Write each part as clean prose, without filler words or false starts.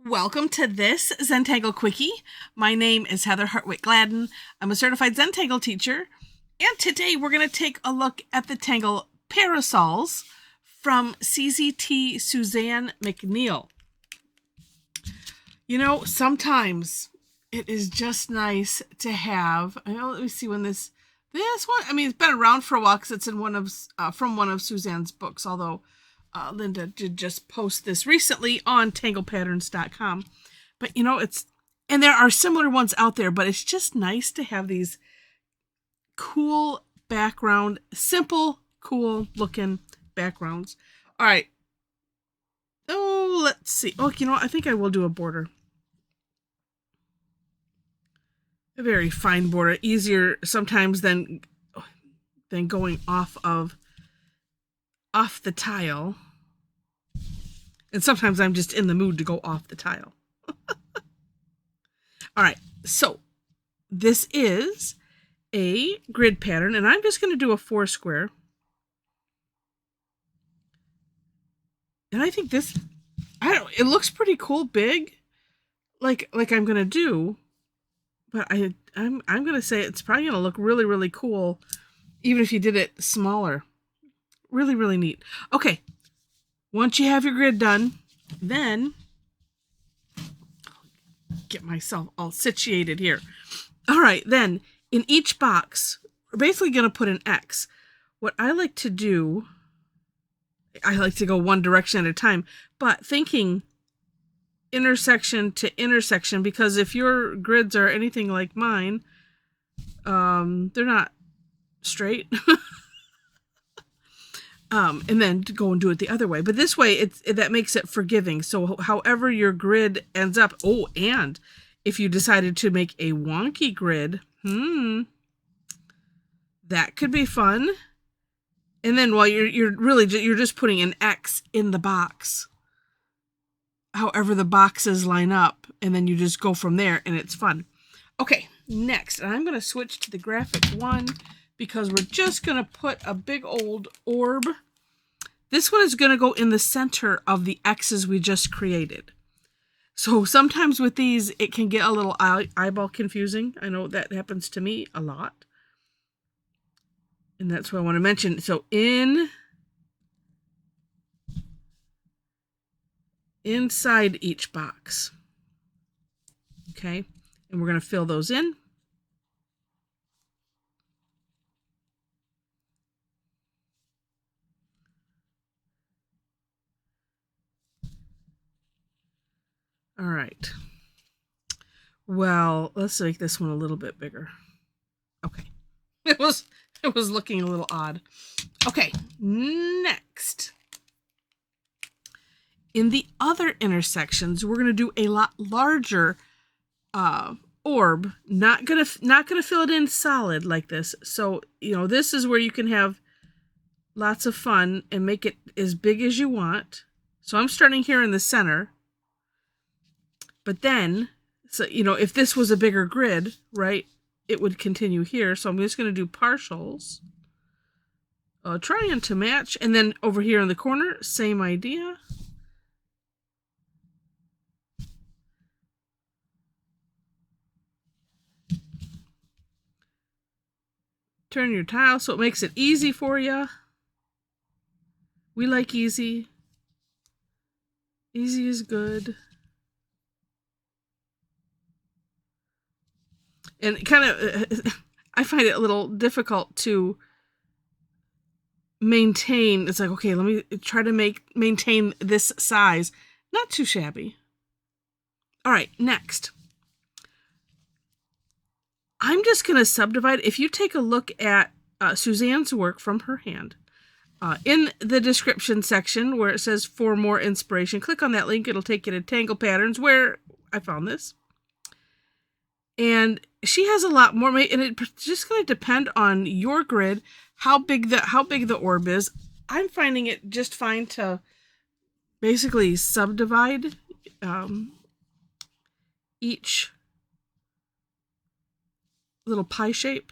Welcome to this Zentangle Quickie. My name is Heather Hartwick Gladden. I'm a Certified Zentangle Teacher, and today we're going to take a look at the Tangle Parasols from CZT Suzanne McNeill. You know, sometimes it is just nice to have, let me see when this one, it's been around for a while because it's in from one of Suzanne's books, although Linda did just post this recently on tanglepatterns.com. But you know, and there are similar ones out there, but it's just nice to have these cool background, simple, cool looking backgrounds. All right. Oh, let's see. Oh, you know what? I think I will do a border. A very fine border, easier sometimes than going off the tile. And sometimes I'm just in the mood to go off the tile. All right, so this is a grid pattern, and I'm just going to do a 4 square. And I think this, it looks pretty cool, big, like I'm going to do, but I'm going to say it's probably going to look really, really cool, even if you did it smaller. Really, really neat. Okay, once you have your grid done, then get myself all situated here. All right, then in each box, we're basically going to put an X. What I like to do, I like to go one direction at a time, but thinking intersection to intersection, because if your grids are anything like mine, they're not straight. And then to go and do it the other way. But this way, that makes it forgiving. So however your grid ends up, and if you decided to make a wonky grid, that could be fun. And then while you're just putting an X in the box, however the boxes line up, and then you just go from there, and it's fun. Okay, next, and I'm going to switch to the graphic one, because we're just going to put a big old orb. This one is going to go in the center of the X's we just created. So sometimes with these, it can get a little eyeball confusing. I know that happens to me a lot. And that's what I want to mention. So inside each box. Okay. And we're going to fill those in. All right. Well, let's make this one a little bit bigger. Okay. It was looking a little odd. Okay, next. In the other intersections, we're going to do a lot larger orb. Not gonna fill it in solid like this. So, you know, this is where you can have lots of fun and make it as big as you want. So I'm starting here in the center. But then, so, you know, if this was a bigger grid, right, it would continue here. So I'm just going to do partials. Trying to match. And then over here in the corner, same idea. Turn your tile so it makes it easy for you. We like easy. Easy is good. And kind of, I find it a little difficult to maintain. It's like, okay, let me try to maintain this size. Not too shabby. All right, next. I'm just going to subdivide. If you take a look at Suzanne's work from her hand, in the description section where it says for more inspiration, click on that link. It'll take you to Tangle Patterns where I found this. And she has a lot more, and it's just going to depend on your grid, how big the orb is. I'm finding it just fine to basically subdivide each little pie shape.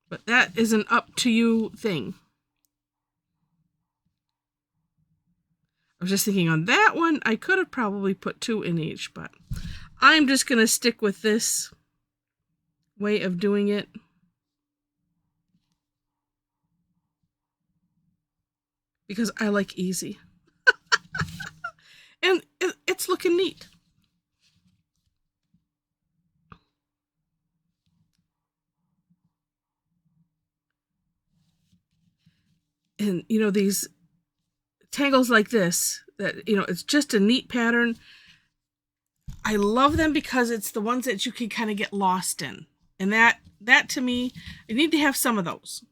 But that is an up to you thing. was just thinking on that one, I could have probably put 2 in each, but I'm just going to stick with this way of doing it. Because I like easy. And it's looking neat. And, you know, these tangles like this, that, you know, it's just a neat pattern. I love them because it's the ones that you can kind of get lost in. And that to me, I need to have some of those.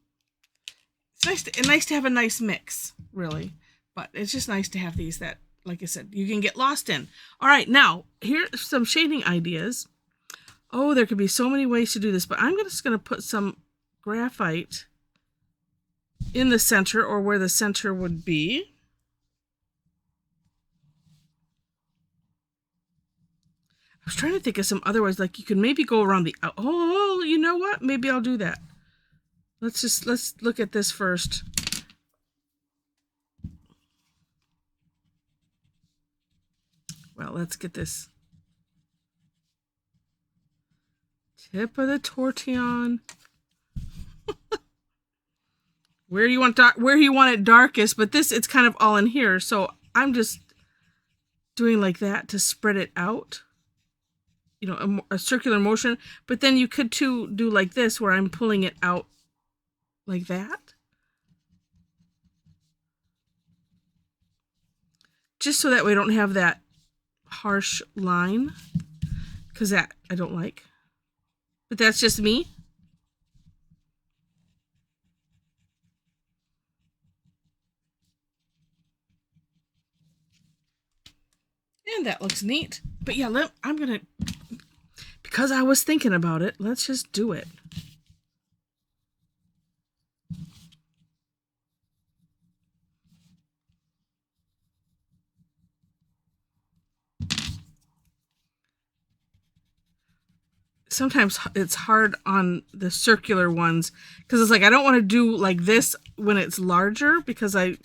It's nice to have a nice mix, really. But it's just nice to have these that, like I said, you can get lost in. All right, now, here's some shading ideas. Oh, there could be so many ways to do this, but I'm just going to put some graphite in the center, or where the center would be. I was trying to think of some other ways, like you could maybe go around the, oh, you know what? Maybe I'll do that. Let's look at this first. Well, let's get this tip of the tortillon. Where you want it darkest, but this, it's kind of all in here. So I'm just doing like that to spread it out. You know, a circular motion. But then you could too do like this, where I'm pulling it out like that. Just so that we don't have that harsh line, because that I don't like. But that's just me. And that looks neat. But yeah, I'm gonna, because I was thinking about it, let's just do it. Sometimes it's hard on the circular ones, because it's like I don't want to do like this when it's larger, because I,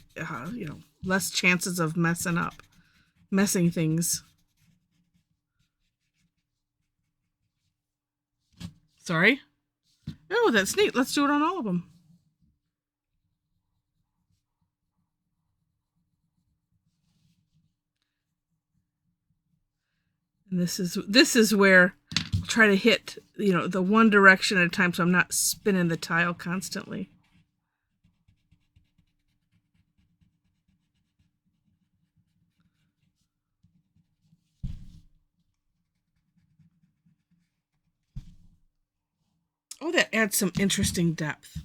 you know, less chances of messing things. Sorry. Oh, that's neat. Let's do it on all of them. And this is where I'll try to hit, you know, the one direction at a time, so I'm not spinning the tile constantly. Oh, that adds some interesting depth.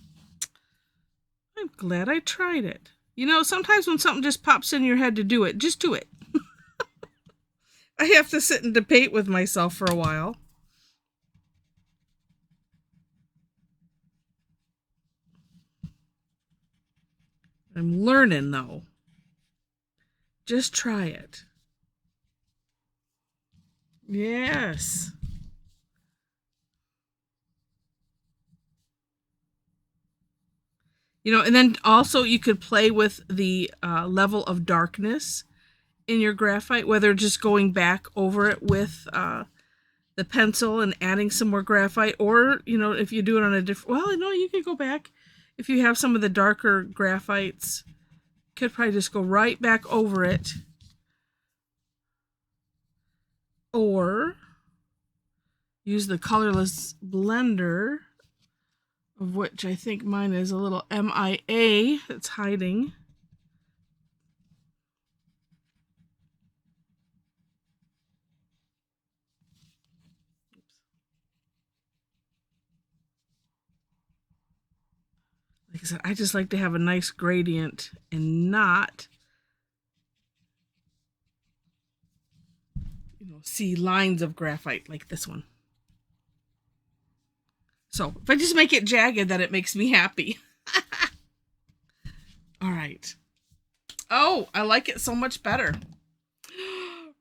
I'm glad I tried it. You know, sometimes when something just pops in your head to do it, just do it. I have to sit and debate with myself for a while. I'm learning, though. Just try it. Yes. You know, and then also you could play with the level of darkness in your graphite, whether just going back over it with the pencil and adding some more graphite, or, you know, if you do it on a different, well, no, you could go back. If you have some of the darker graphites, could probably just go right back over it. Or use the colorless blender, of which I think mine is a little MIA that's hiding. Like I said, I just like to have a nice gradient and not, you know, see lines of graphite like this one. So if I just make it jagged, then it makes me happy. All right. Oh, I like it so much better.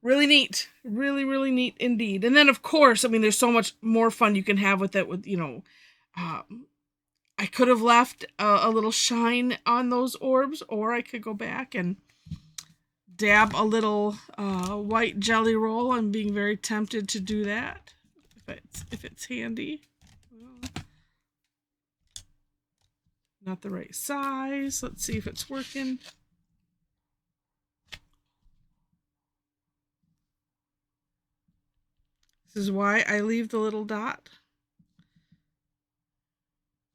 Really neat. Really, really neat indeed. And then, of course, I mean, there's so much more fun you can have with it, with, you know, I could have left a little shine on those orbs, or I could go back and dab a little white jelly roll. I'm being very tempted to do that if it's handy. Not the right size. Let's see if it's working. This is why I leave the little dot.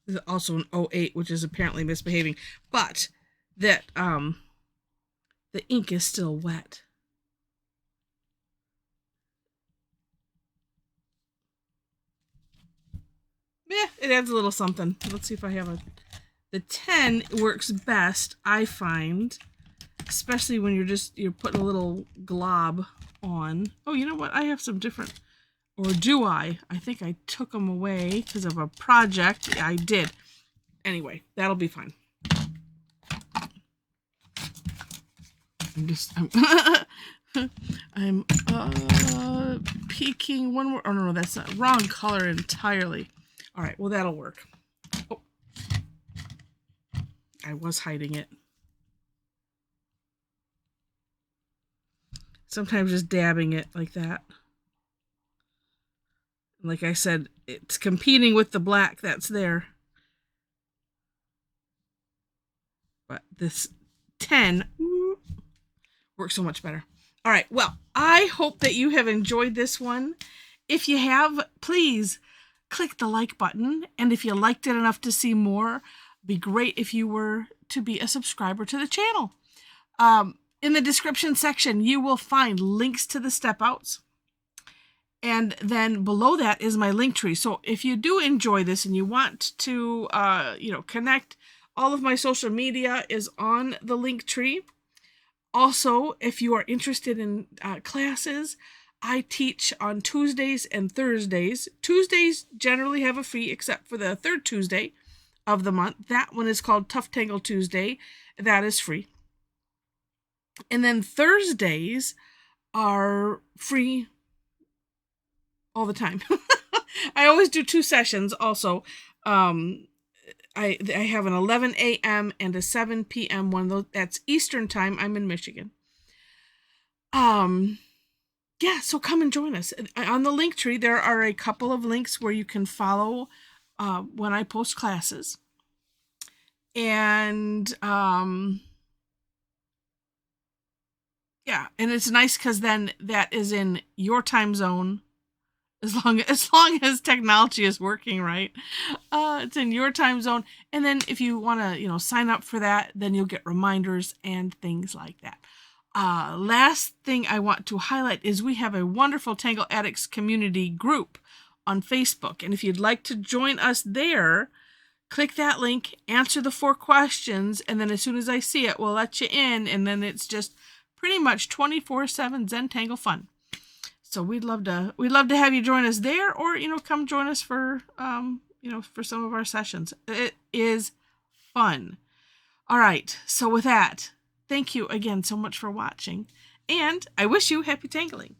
This is also an 08, which is apparently misbehaving, but that the ink is still wet. Yeah, it adds a little something. Let's see if I have a... The 10 works best, I find, especially when you're putting a little glob on. Oh, you know what? I have some different... Or do I? I think I took them away because of a project. Yeah, I did. Anyway, that'll be fine. I'm peeking one more. Oh, no, that's not wrong color entirely. All right, well, that'll work. Oh, I was hiding it. Sometimes just dabbing it like that. Like I said, it's competing with the black that's there. But this 10 works so much better. All right, well, I hope that you have enjoyed this one. If you have, please click the like button. And if you liked it enough to see more, it'd be great if you were to be a subscriber to the channel. In the description section, you will find links to the step outs. And then below that is my link tree. So if you do enjoy this and you want to, connect, all of my social media is on the link tree. Also, if you are interested in classes, I teach on Tuesdays and Thursdays. Tuesdays generally have a fee except for the third Tuesday of the month. That one is called Tough Tangle Tuesday. That is free. And then Thursdays are free all the time. I always do 2 sessions also. I have an 11 a.m. and a 7 p.m. one. That's Eastern time. I'm in Michigan. Yeah, so come and join us. On the link tree, there are a couple of links where you can follow when I post classes. And yeah, and it's nice because then that is in your time zone. As long as technology is working right, it's in your time zone. And then if you want to, sign up for that, then you'll get reminders and things like that. Last thing I want to highlight is we have a wonderful Tangle Addicts community group on Facebook. And if you'd like to join us there, click that link, answer the 4 questions, and then as soon as I see it, we'll let you in. And then it's just pretty much 24/7 Zentangle fun. So we'd love to have you join us there, or come join us for for some of our sessions. It is fun. All right. So with that, thank you again so much for watching, and I wish you happy tangling.